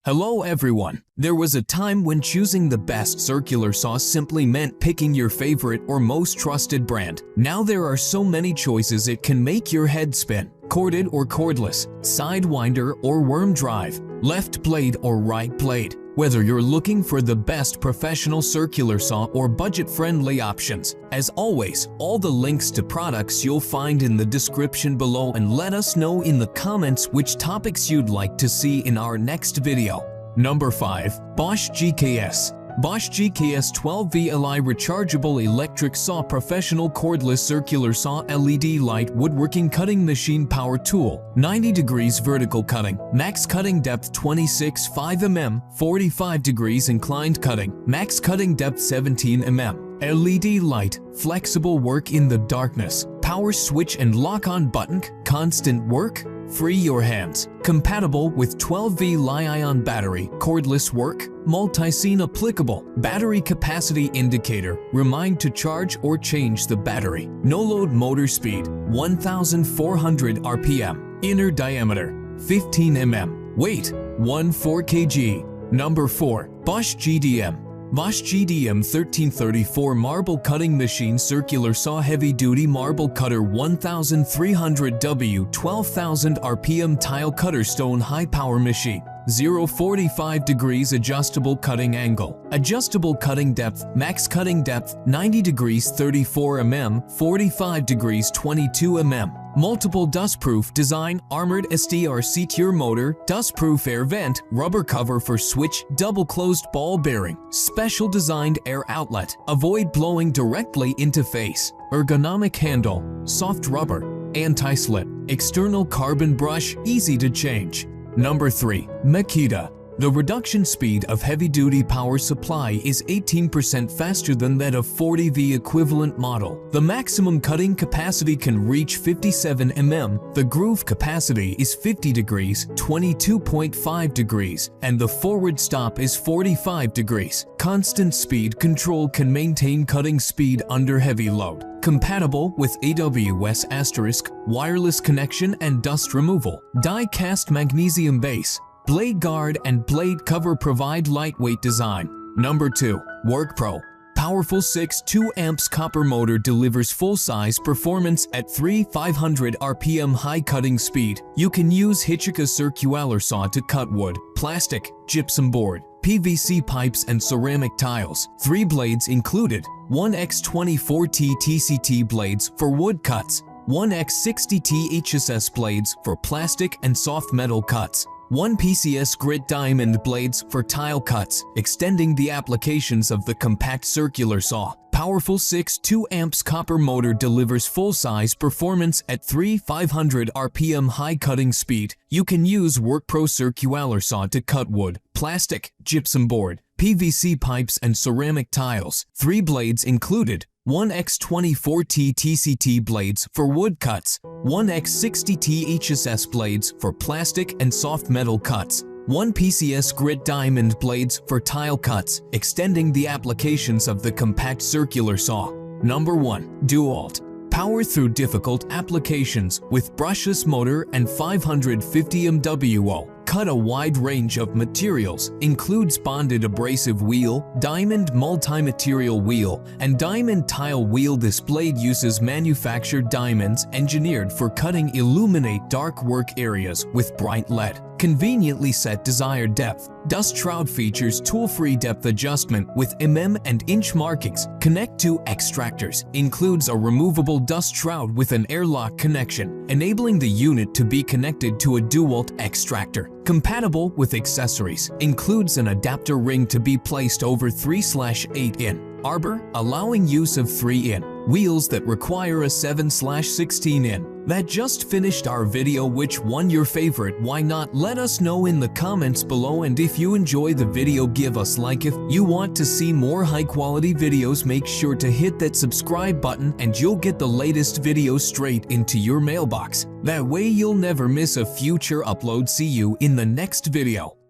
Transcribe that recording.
Hello everyone. There was a time when choosing the best circular saw simply meant picking your favorite or most trusted brand. Now there are so many choices it can make your head spin. Corded or cordless, sidewinder or worm drive, left blade or right blade. Whether you're looking for the best professional circular saw or budget-friendly options, as always, all the links to products you'll find in the description below, and let us know in the comments which topics you'd like to see in our next video. Number 5. Bosch GKS. Bosch GKS 12V Li Rechargeable Electric Saw Professional Cordless Circular Saw LED Light Woodworking Cutting Machine Power Tool. 90 degrees vertical cutting. Max cutting depth 26.5 mm. 45 degrees inclined cutting. Max cutting depth 17 mm. LED light. Flexible work in the darkness. Power switch and lock-on button. Constant work. Free your hands. Compatible with 12V Li-ion battery. Cordless work. Multi-scene applicable. Battery capacity indicator. Remind to charge or change the battery. No load motor speed. 1400 RPM. Inner diameter 15 mm. Weight 14 kg. Number 4. Bosch GDM. Bosch GDM 1334 Marble Cutting Machine Circular Saw Heavy Duty Marble Cutter 1300W 12,000 RPM Tile Cutter Stone High Power Machine. 0-45 degrees adjustable cutting angle. Adjustable cutting depth. Max cutting depth 90 degrees 34 mm. 45 degrees 22 mm. Multiple dustproof design. Armored STRC tier motor. Dustproof air vent. Rubber cover for switch. Double closed ball bearing. Special designed air outlet. Avoid blowing directly into face. Ergonomic handle. Soft rubber. Anti-slip. External carbon brush. Easy to change. Number 3. Makita. The reduction speed of heavy-duty power supply is 18% faster than that of 40V equivalent model. The maximum cutting capacity can reach 57 mm, the groove capacity is 50 degrees, 22.5 degrees, and the forward stop is 45 degrees. Constant speed control can maintain cutting speed under heavy load. Compatible with AWS*, wireless connection and dust removal. Die-cast magnesium base. Blade guard and blade cover provide lightweight design. Number 2. WorkPro. Powerful 6.2 amps copper motor delivers full-size performance at 3,500 RPM high cutting speed. You can use Hitchcock circular saw to cut wood, plastic, gypsum board, PVC pipes and ceramic tiles. 3 blades included. 1x24T TCT blades for wood cuts. 1x60T HSS blades for plastic and soft metal cuts. 1 PCS grit diamond blades for tile cuts, extending the applications of the compact circular saw. Powerful 6.2 amps copper motor delivers full-size performance at 3,500 RPM high cutting speed. You can use WorkPro circular saw to cut wood, plastic, gypsum board, PVC pipes and ceramic tiles. 3 blades included. 1x24T TCT blades for wood cuts, 1x60T HSS blades for plastic and soft metal cuts, 1 PCS grit diamond blades for tile cuts, extending the applications of the compact circular saw. Number 1. DeWalt. Power through difficult applications with brushless motor and 550 MWO. Cut a wide range of materials, includes bonded abrasive wheel, diamond multi-material wheel, and diamond tile wheel. This blade uses manufactured diamonds engineered for cutting. Illuminate dark work areas with bright LED. Conveniently set desired depth. Dust shroud features tool-free depth adjustment with mm and inch markings. Connect to extractors. Includes a removable dust shroud with an airlock connection, enabling the unit to be connected to a DeWalt extractor. Compatible with accessories. Includes an adapter ring to be placed over 3/8-in. Arbor, allowing use of 3-in. Wheels that require a 7/16-in. That just finished our video. Which one your favorite? Why not? Let us know in the comments below, and if you enjoy the video, give us like. If you want to see more high quality videos, make sure to hit that subscribe button and you'll get the latest videos straight into your mailbox. That way you'll never miss a future upload. See you in the next video.